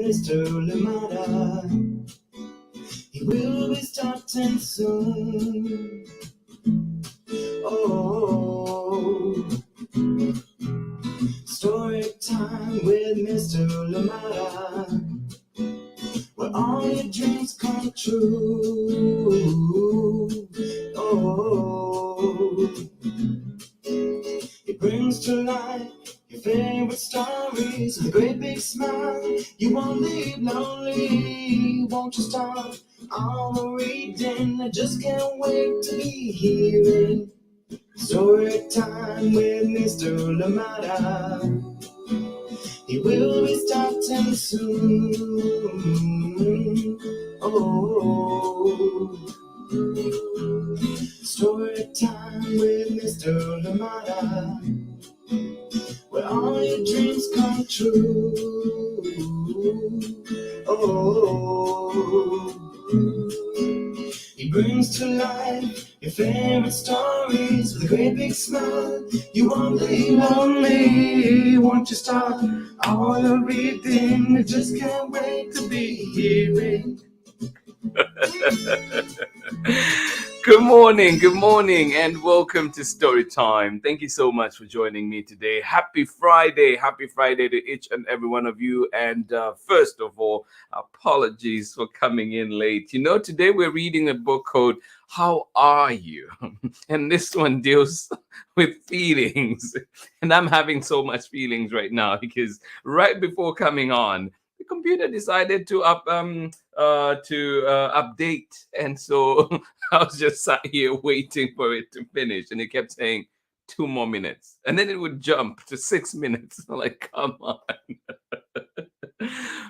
Mr. Lamada. He will be starting soon. Oh, story time with Mr. Lamada, where all your dreams come true. Oh, it brings to life your favorite stories with a great big smile. You won't leave lonely, won't you start all the reading? I just can't wait to be hearing story time with Mr. Lamada. He will be starting soon. Oh, story time with Mr. Lamada, where all your dreams come true. Oh, he brings to life your favorite stories with a great big smile. You won't be lonely, won't you start all your reading? I just can't wait to be hearing. Good morning, and welcome to Storytime. Thank you so much for joining me today. Happy Friday to each and every one of you. And first of all, apologies for coming in late. You know, today we're reading a book called How Are You? And this one deals with feelings. And I'm having so much feelings right now because right before coming on, the computer decided to update, and so I was just sat here waiting for it to finish, and it kept saying 2 more minutes, and then it would jump to 6 minutes. I'm like, come on.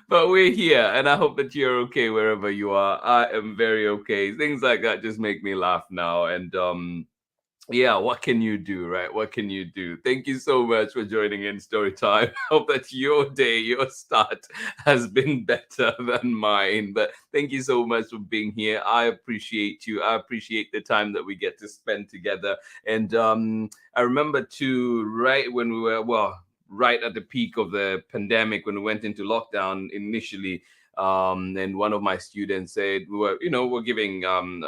But we're here, and I hope that you're okay wherever you are. I am very okay. Things like that just make me laugh now, and yeah, what can you do, right? What can you do? Thank you so much for joining in Storytime. Hope that your day, your start has been better than mine. But thank you so much for being here. I appreciate you. I appreciate the time that we get to spend together. And I remember too, right when we were, right at the peak of the pandemic, when we went into lockdown initially, and one of my students said we're giving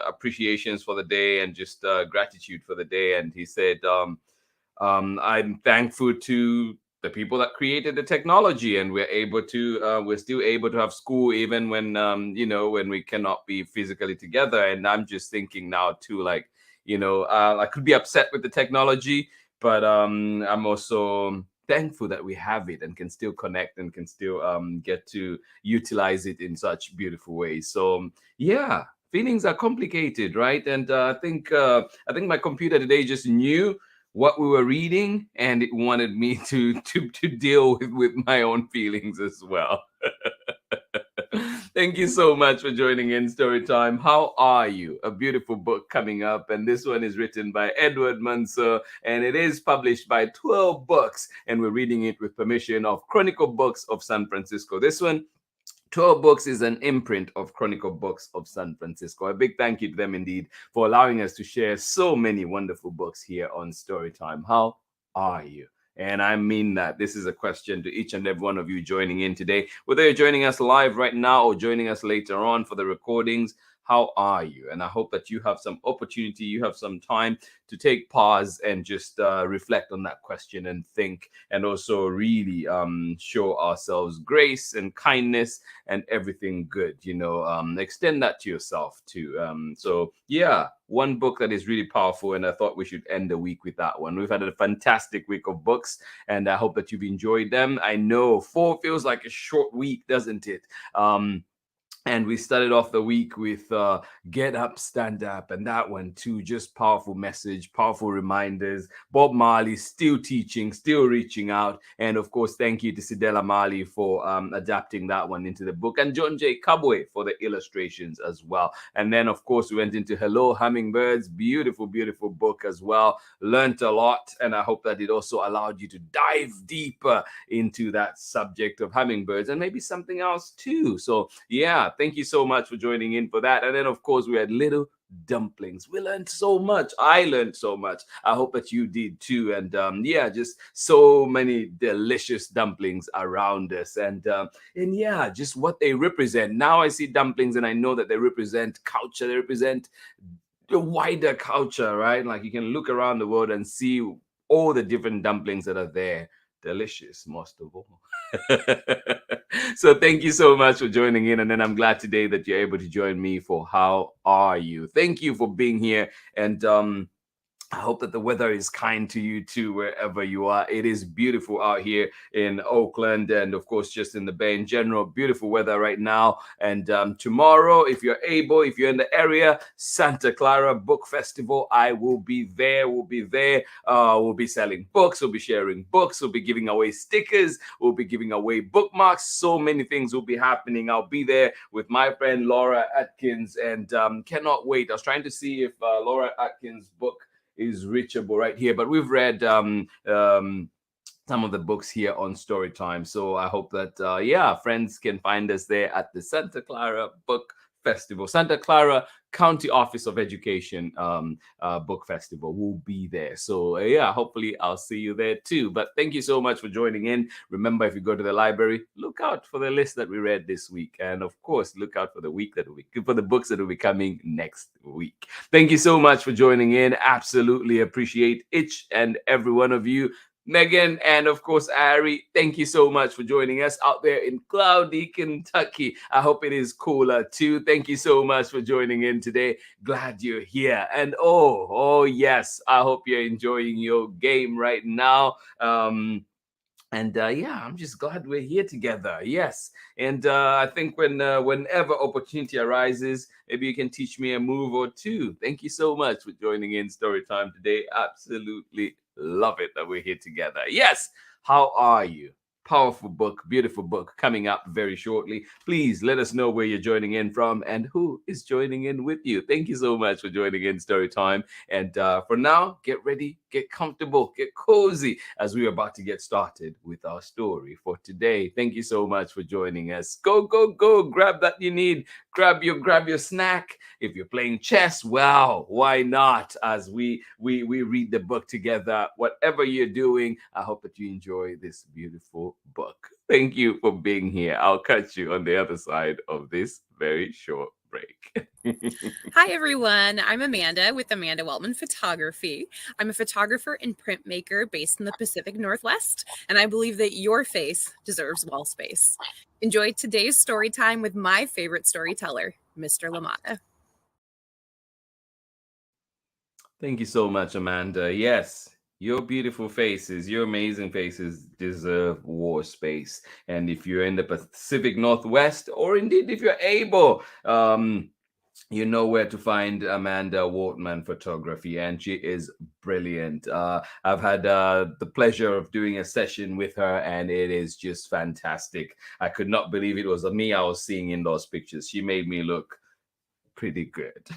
appreciations for the day and just gratitude for the day, and he said I'm thankful to the people that created the technology, and we're still able to have school even when when we cannot be physically together. And I'm just thinking now too, like, I could be upset with the technology, but I'm also thankful that we have it and can still connect and can still get to utilize it in such beautiful ways. So yeah, feelings are complicated, right? And I think my computer today just knew what we were reading, and it wanted me to deal with my own feelings as well. Thank you so much for joining in Storytime. How Are You? A beautiful book coming up, and this one is written by Edouard Manceau, and it is published by Twirl Books, and we're reading it with permission of Chronicle Books of San Francisco. This one, Twirl Books, is an imprint of Chronicle Books of San Francisco. A big thank you to them indeed for allowing us to share so many wonderful books here on Storytime. How are you? And I mean that. This is a question to each and every one of you joining in today. Whether you're joining us live right now or joining us later on for the recordings, how are you? And I hope that you have some opportunity, you have some time to take pause and just reflect on that question and think, and also really show ourselves grace and kindness and everything good. Extend that to yourself too. So yeah, one book that is really powerful, and I thought we should end the week with that one. We've had a fantastic week of books, and I hope that you've enjoyed them. I know 4 feels like a short week, doesn't it? And we started off the week with Get Up, Stand Up, and that one too, just powerful message, powerful reminders. Bob Marley still teaching, still reaching out. And of course, thank you to Sidela Marley for adapting that one into the book, and John J. Kabwe for the illustrations as well. And then, of course, we went into Hello, Hummingbirds. Beautiful, beautiful book as well. Learned a lot, and I hope that it also allowed you to dive deeper into that subject of hummingbirds and maybe something else too. So yeah, Thank you so much for joining in for that. And then, of course, we had little dumplings. We learned so much. I learned so much. I hope that you did too. And yeah, just so many delicious dumplings around us. And yeah, just what they represent. Now I see dumplings and I know that they represent culture. They represent the wider culture, right? Like you can look around the world and see all the different dumplings that are there. Delicious, most of all. So thank you so much for joining in. And then I'm glad today that you're able to join me for How Are You? Thank you for being here. And I hope that the weather is kind to you too, wherever you are. It is beautiful out here in Oakland and, of course, just in the Bay in general. Beautiful weather right now. And tomorrow, if you're able, if you're in the area, Santa Clara Book Festival, I will be there. We'll be there. We'll be selling books. We'll be sharing books. We'll be giving away stickers. We'll be giving away bookmarks. So many things will be happening. I'll be there with my friend Laura Atkins and cannot wait. I was trying to see if Laura Atkins' book is reachable right here, but we've read some of the books here on Storytime, so I hope that yeah, friends can find us there at the Santa Clara Book Festival. Santa Clara County Office of Education Book Festival will be there. So yeah, hopefully I'll see you there too. But thank you so much for joining in. Remember, if you go to the library, look out for the list that we read this week, and of course, look out for the for the books that will be coming next week. Thank you so much for joining in. Absolutely appreciate each and every one of you. Megan, and of course, Ari, thank you so much for joining us out there in cloudy Kentucky. I hope it is cooler too. Thank you so much for joining in today. Glad you're here. And oh yes, I hope you're enjoying your game right now. Yeah, I'm just glad we're here together. Yes, and I think whenever opportunity arises, maybe you can teach me a move or two. Thank you so much for joining in Storytime today. Absolutely love it that we're here together. Yes, how are you? Powerful book, beautiful book coming up very shortly. Please let us know where you're joining in from and who is joining in with you. Thank you so much for joining in Storytime. And for now, get ready, get comfortable, get cozy as we're about to get started with our story for today. Thank you so much for joining us. Go, go, go. Grab that you need. Grab your snack. If you're playing chess, well, why not? As we read the book together. Whatever you're doing, I hope that you enjoy this beautiful book. Thank you for being here. I'll catch you on the other side of this very short break. Hi, everyone. I'm Amanda with Amanda Weltman Photography. I'm a photographer and printmaker based in the Pacific Northwest, and I believe that your face deserves wall space. Enjoy today's story time with my favorite storyteller, Mr. LaMotta. Thank you so much, Amanda. Yes, your beautiful faces, your amazing faces deserve war space. And if you're in the Pacific Northwest, or indeed if you're able, you know where to find Amanda Wortman Photography, and she is brilliant. I've had the pleasure of doing a session with her, and it is just fantastic. I could not believe it was me I was seeing in those pictures. She made me look pretty good.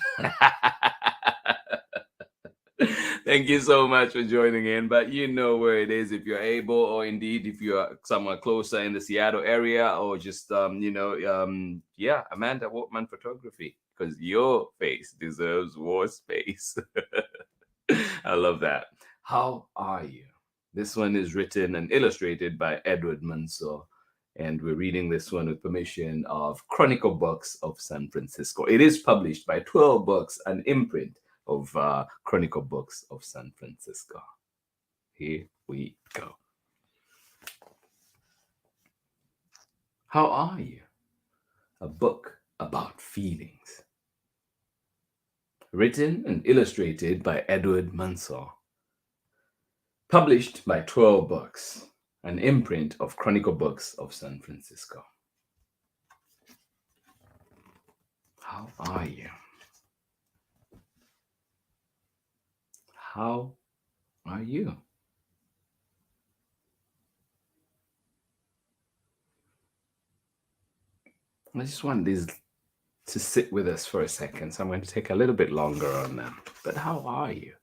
Thank you so much for joining in. But you know where it is if you're able, or indeed if you're somewhere closer in the Seattle area, or just yeah, Amanda Wortman Photography, because your face deserves more space. I love that. How are you? This one is written and illustrated by Edouard Manceau, and we're reading this one with permission of Chronicle Books of San Francisco. It is published by Twirl Books, an imprint of Chronicle Books of San Francisco. Here we go. How are you? A book about feelings. Written and illustrated by Edouard Manceau. Published by Twirl Books, an imprint of Chronicle Books of San Francisco. How are you? How are you? I just want these to sit with us for a second, so I'm going to take a little bit longer on them. But how are you?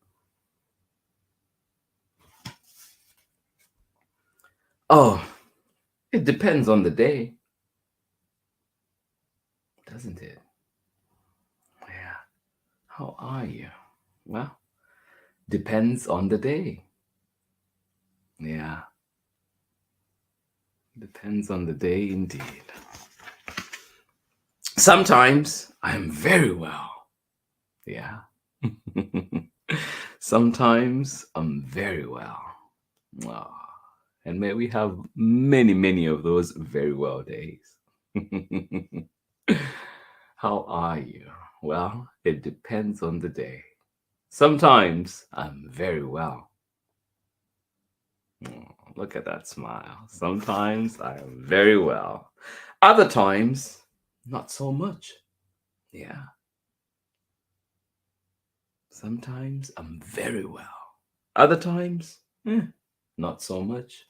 Oh, it depends on the day. doesn't it? Yeah. How are you? Well, depends on the day. Yeah. Depends on the day indeed. Sometimes I'm very well. Yeah. Sometimes I'm very well. Ah, and may we have many, many of those very well days. How are you? Well, it depends on the day. Sometimes I'm very well. Oh, look at that smile. Sometimes I'm very well. Other times, not so much. Yeah. Sometimes I'm very well. Other times, not so much.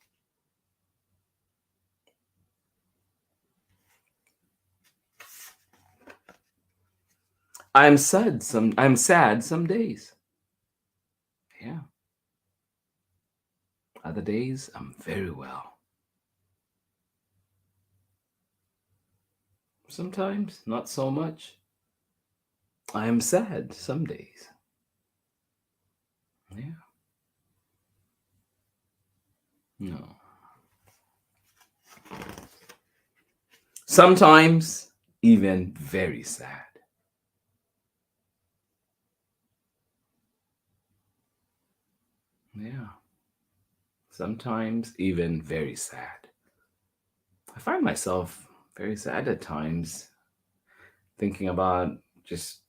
I'm sad some days. Yeah. Other days I'm very well. Sometimes not so much. I am sad some days. Yeah. No. Sometimes even very sad. Yeah. Sometimes even very sad. I find myself very sad at times, thinking about just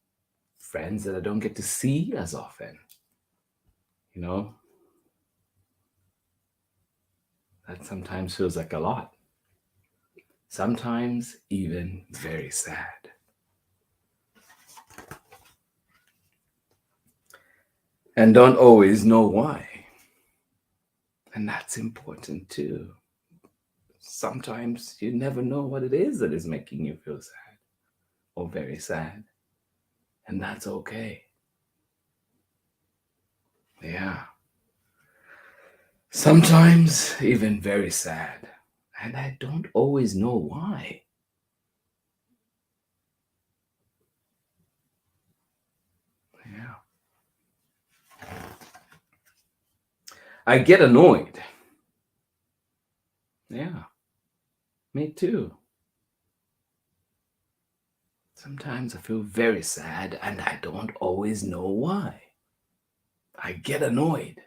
friends that I don't get to see as often. You know, that sometimes feels like a lot. Sometimes even very sad. And don't always know why. And that's important too. Sometimes you never know what it is that is making you feel sad or very sad. And that's okay. Yeah. Sometimes even very sad. And I don't always know why. Yeah. I get annoyed. Yeah. Me too. Sometimes I feel very sad and I don't always know why. I get annoyed.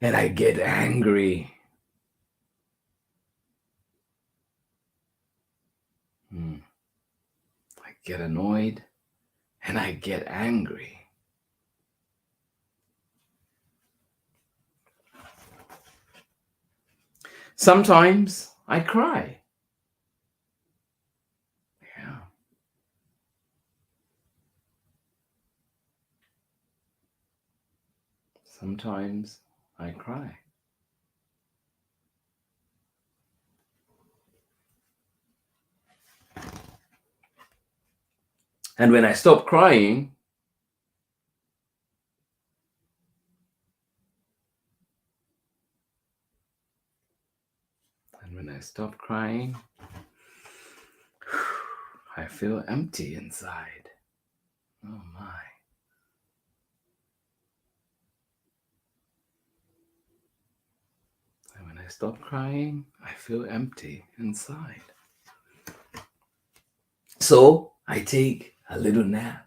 And I get angry. I get annoyed and I get angry. Sometimes I cry. Yeah. Sometimes I cry. And when I stop crying, I feel empty inside. Oh my. And when I stop crying, I feel empty inside. So I take a little nap.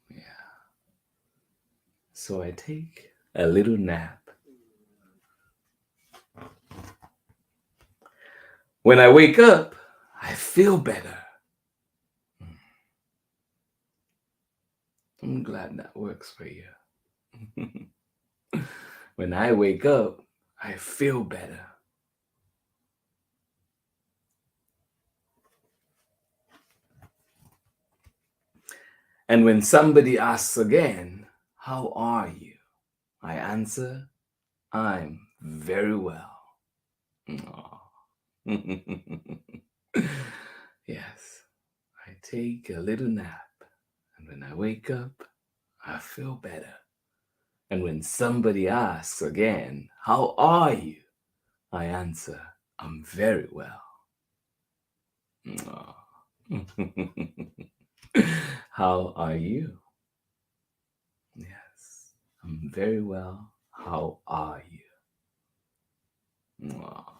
Yeah. So I take a little nap. When I wake up, I feel better. I'm glad that works for you. When I wake up, I feel better. And when somebody asks again, how are you? I answer, I'm very well. Yes, I take a little nap. And when I wake up, I feel better. And when somebody asks again, how are you? I answer, I'm very well. Aw. How are you? Yes, I'm very well. How are you? Aw.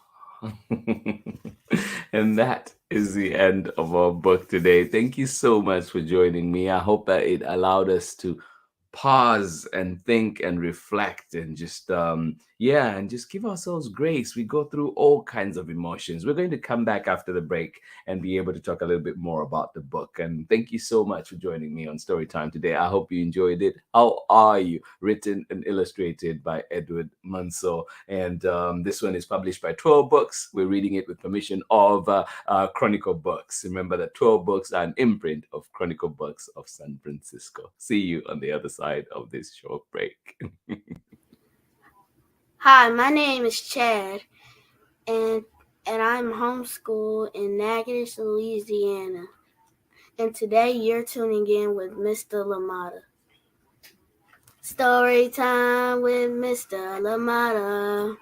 And that is the end of our book today. Thank you so much for joining me. I hope that it allowed us to pause and think and reflect and just and just give ourselves grace. We go through all kinds of emotions. We're going to come back after the break and be able to talk a little bit more about the book. And thank you so much for joining me on Storytime today. I hope you enjoyed it. How Are You? Written and illustrated by Edouard Manceau. And this one is published by Twirl Books. We're reading it with permission of Chronicle Books. Remember that Twirl Books are an imprint of Chronicle Books of San Francisco. See you on the other side of this short break. Hi, my name is Chad, and I'm homeschooled in Natchitoches, Louisiana. And today you're tuning in with Mr. LaMotta. Story time with Mr. LaMotta.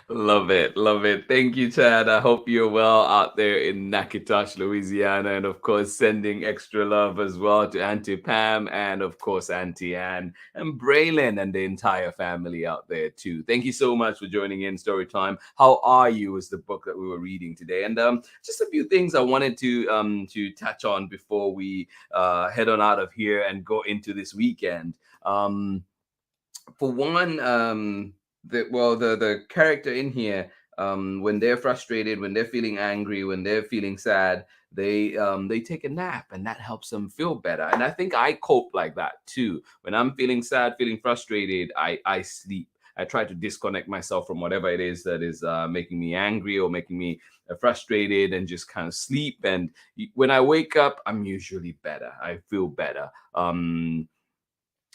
Love it. Love it. Thank you, Chad. I hope you're well out there in Natchitoches, Louisiana. And of course, sending extra love as well to Auntie Pam and of course, Auntie Anne and Braylon and the entire family out there too. Thank you so much for joining in Storytime. How Are You is the book that we were reading today. And just a few things I wanted to touch on before we head on out of here and go into this weekend. For one, the character in here, when they're frustrated, when they're feeling angry, when they're feeling sad, they take a nap, and that helps them feel better. And I think I cope like that too. When I'm feeling sad, feeling frustrated, I sleep. I try to disconnect myself from whatever it is that is making me angry or making me frustrated, and just kind of sleep. And when I wake up, I'm usually better. I feel better.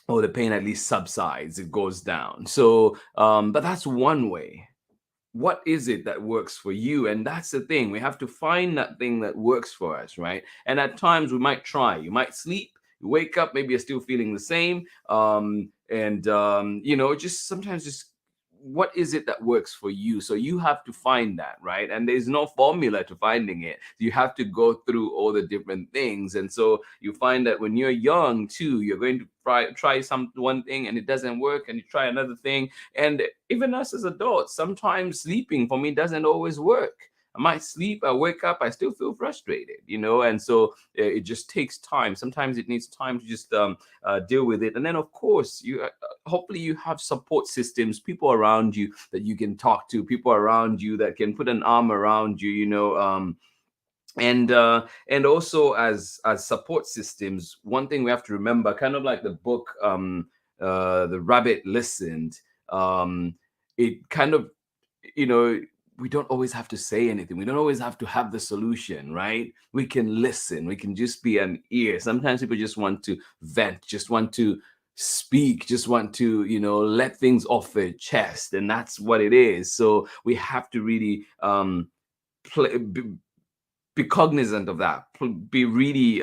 Or the pain at least subsides, it goes down. So but that's one way. What is it that works for you? And that's the thing, we have to find that thing that works for us, right? And at times we might try, you might sleep, you wake up, maybe you're still feeling the same, just sometimes just what is it that works for you? So you have to find that, right? And there's no formula to finding it. You have to go through all the different things. And so you find that when you're young too, you're going to try one thing and it doesn't work, and you try another thing. And even us as adults, sometimes sleeping for me doesn't always work. I might sleep, I wake up, I still feel frustrated, and so it just takes time. Sometimes it needs time to just deal with it. And then of course you hopefully you have support systems, people around you that you can talk to, people around you that can put an arm around you, and also as support systems, one thing we have to remember, kind of like the book The Rabbit Listened, it kind of, we don't always have to say anything. We don't always have to have the solution, right? We can listen. We can just be an ear. Sometimes people just want to vent, just want to speak, just want to, let things off their chest. And that's what it is. So we have to really be cognizant of that, be really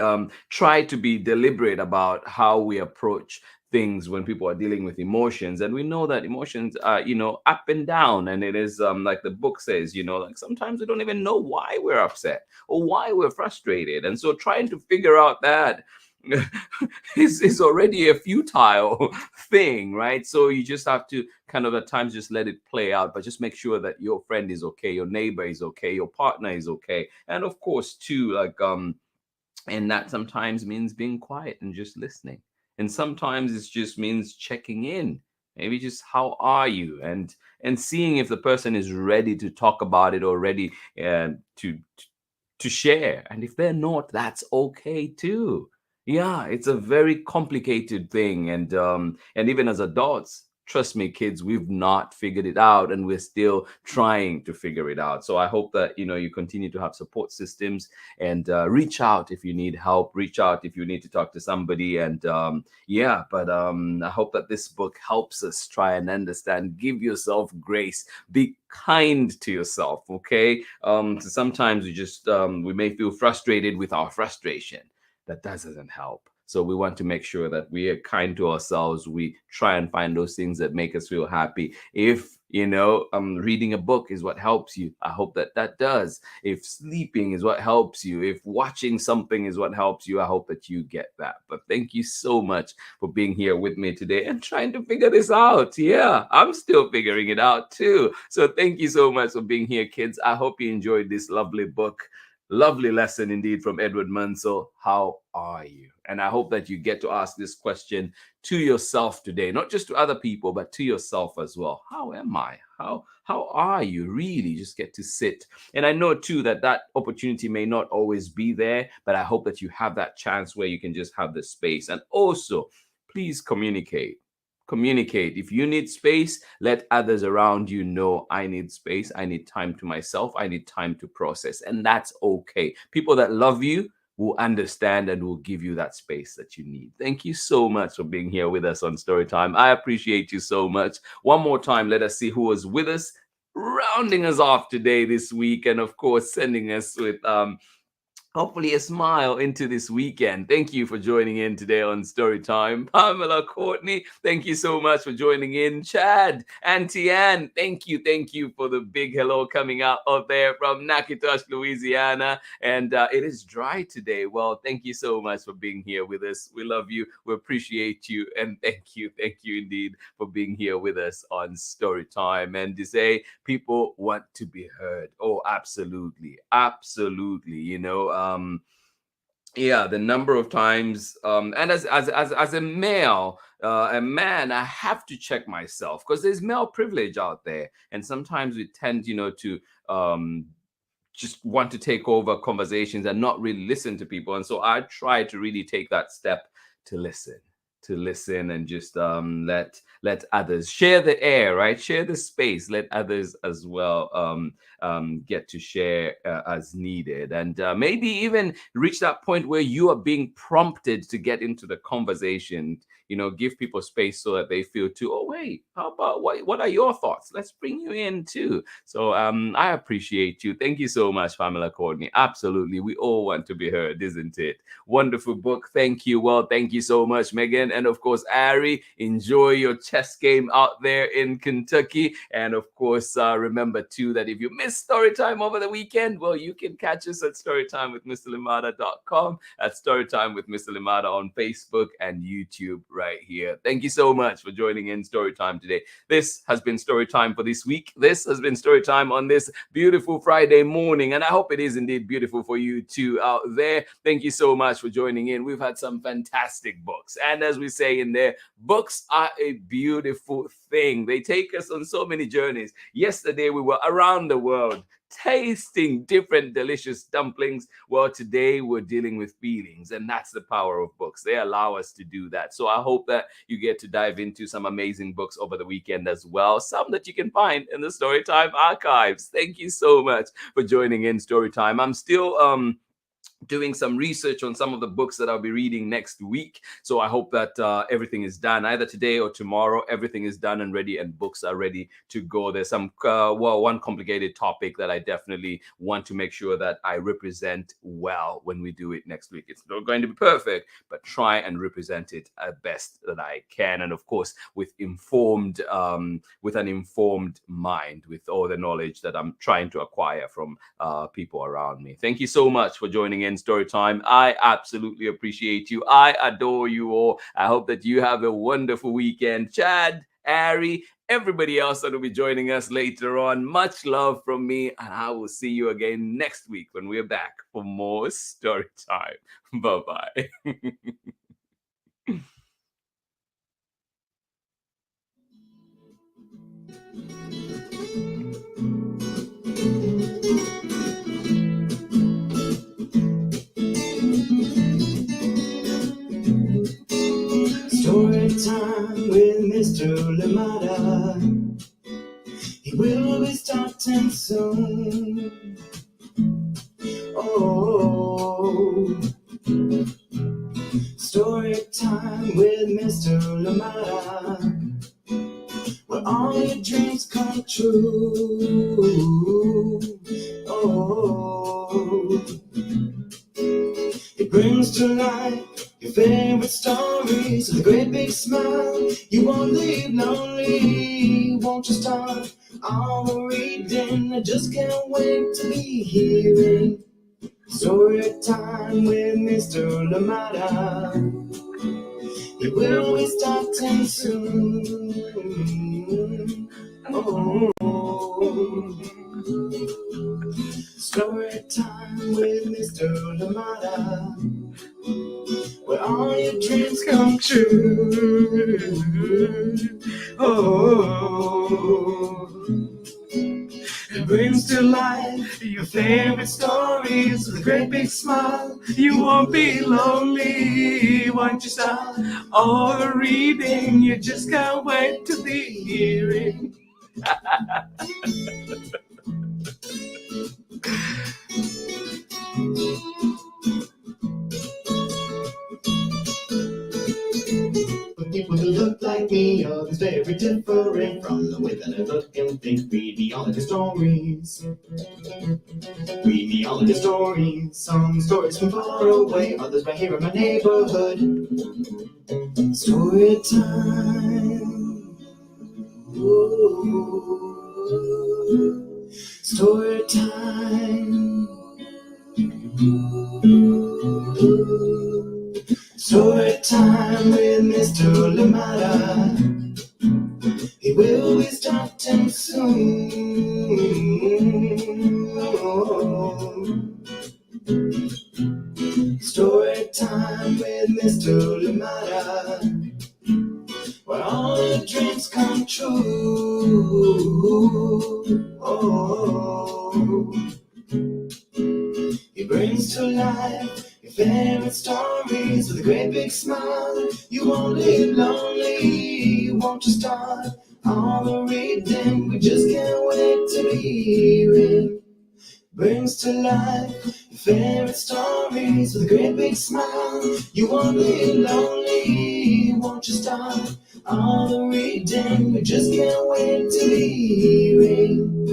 try to be deliberate about how we approach things when people are dealing with emotions. And we know that emotions are, up and down, and it is like the book says, like sometimes we don't even know why we're upset or why we're frustrated. And so trying to figure out that is already a futile thing, right? So you just have to kind of at times just let it play out, but just make sure that your friend is okay, your neighbor is okay, your partner is okay. And of course too, like and that sometimes means being quiet and just listening, and sometimes it just means checking in, maybe just how are you, and seeing if the person is ready to talk about it or ready to share. And if they're not, that's okay too. Yeah, it's a very complicated thing. And even as adults, trust me, kids, we've not figured it out, and we're still trying to figure it out. So I hope that you continue to have support systems, and reach out if you need help, reach out if you need to talk to somebody. And I hope that this book helps us try and understand, give yourself grace, be kind to yourself, okay? So sometimes we just we may feel frustrated with our frustration. that doesn't help. So we want to make sure that we are kind to ourselves. We try and find those things that make us feel happy. If reading a book is what helps you, I hope that that does. If sleeping is what helps you, if watching something is what helps you, I hope that you get that. But thank you so much for being here with me today and trying to figure this out. Yeah, I'm still figuring it out too. So thank you so much for being here, kids. I hope you enjoyed this lovely book. Lovely lesson indeed from Edouard Manceau. How are you? And I hope that you get to ask this question to yourself today, not just to other people, but to yourself as well. How am I? How are you? Really just get to sit. And I know too that that opportunity may not always be there, but I hope that you have that chance where you can just have the space. And also, please communicate. Communicate. If you need space, let others around you know, I need space. I need time to myself. I need time to process. And that's okay. People that love you will understand and will give you that space that you need. Thank you so much for being here with us on Storytime. I appreciate you so much. One more time, let us see who was with us, rounding us off today, this week, and of course, sending us with hopefully a smile into this weekend. Thank you for joining in today on Storytime. Pamela, Courtney, thank you so much for joining in. Chad, Auntie Ann, thank you for the big hello coming out of there from Natchitoches, Louisiana. And it is dry today. Well, thank you so much for being here with us. We love you. We appreciate you. And thank you indeed for being here with us on Storytime. And to say people want to be heard. Oh, absolutely. Yeah, the number of times, and as a male, a man, I have to check myself because there's male privilege out there, and sometimes we tend, to just want to take over conversations and not really listen to people. And so I try to really take that step to listen and just let others share the air, right? Share the space. Let others as well get to share as needed, and maybe even reach that point where you are being prompted to get into the conversation. Give people space so that they feel too, oh wait, how about what are your thoughts? Let's bring you in too. So I appreciate you. Thank you so much, Pamela, Courtney. Absolutely, we all want to be heard, isn't it? Wonderful book. Thank you. Well, thank you so much, Megan. And of course, Ari, enjoy your chess game out there in Kentucky. And of course, remember too that if you missed Storytime over the weekend, well, you can catch us at storytimewithmrlimata.com, at Storytime with Mr. Limata on Facebook and YouTube right here. Thank you so much for joining in Storytime today. This has been Storytime for this week. This has been Storytime on this beautiful Friday morning. And I hope it is indeed beautiful for you too out there. Thank you so much for joining in. We've had some fantastic books. And as we say in there, books are a beautiful thing. They take us on so many journeys. Yesterday, we were around the world tasting different delicious dumplings. Well, today we're dealing with feelings, and that's the power of books. They allow us to do that. So I hope that you get to dive into some amazing books over the weekend as well, some that you can find in the Storytime archives. Thank you so much for joining in Storytime. I'm still doing some research on some of the books that I'll be reading next week. So I hope that everything is done either today or tomorrow. Everything is done and ready, and books are ready to go. There's some, one complicated topic that I definitely want to make sure that I represent well when we do it next week. It's not going to be perfect, but try and represent it as best that I can. And of course, with an informed mind, with all the knowledge that I'm trying to acquire from people around me. Thank you so much for joining in Storytime. I absolutely appreciate you. I adore you all. I hope that you have a wonderful weekend. Chad, Ari, everybody else that will be joining us later on. Much love from me, and I will see you again next week when we're back for more Storytime. Bye-bye. Storytime with Mr. Limata. He will be starting soon. Oh, Storytime with Mr. Limata, where all your dreams come true. Oh, brings to life your favorite stories with a great big smile. You won't leave lonely, won't you start all the reading? I just can't wait to be hearing story time with Mr. Lamada. He will be starting soon. Oh, story time with Mr. Lamada, where all your dreams come true. Oh, it brings to life your favorite stories with a great big smile. You won't be lonely, won't you start all the reading? You just can't wait to be hearing. People who look like me, others very different from the way that I look and think. Read me all of the stories. Read me all of the stories. Some stories from far away, others right here in my neighborhood. Story time. Ooh. Story time. Story time with Mr. Lamada. He will be starting soon. Story time with Mr. Lamada, where all your dreams come true. Oh, he brings to life your favorite stories with a great big smile. You won't live lonely, won't you start all the reading? We just can't wait to be hearing. Brings to life your favorite stories with a great big smile. You won't live lonely, won't you start all the reading? We just can't wait to be hearing.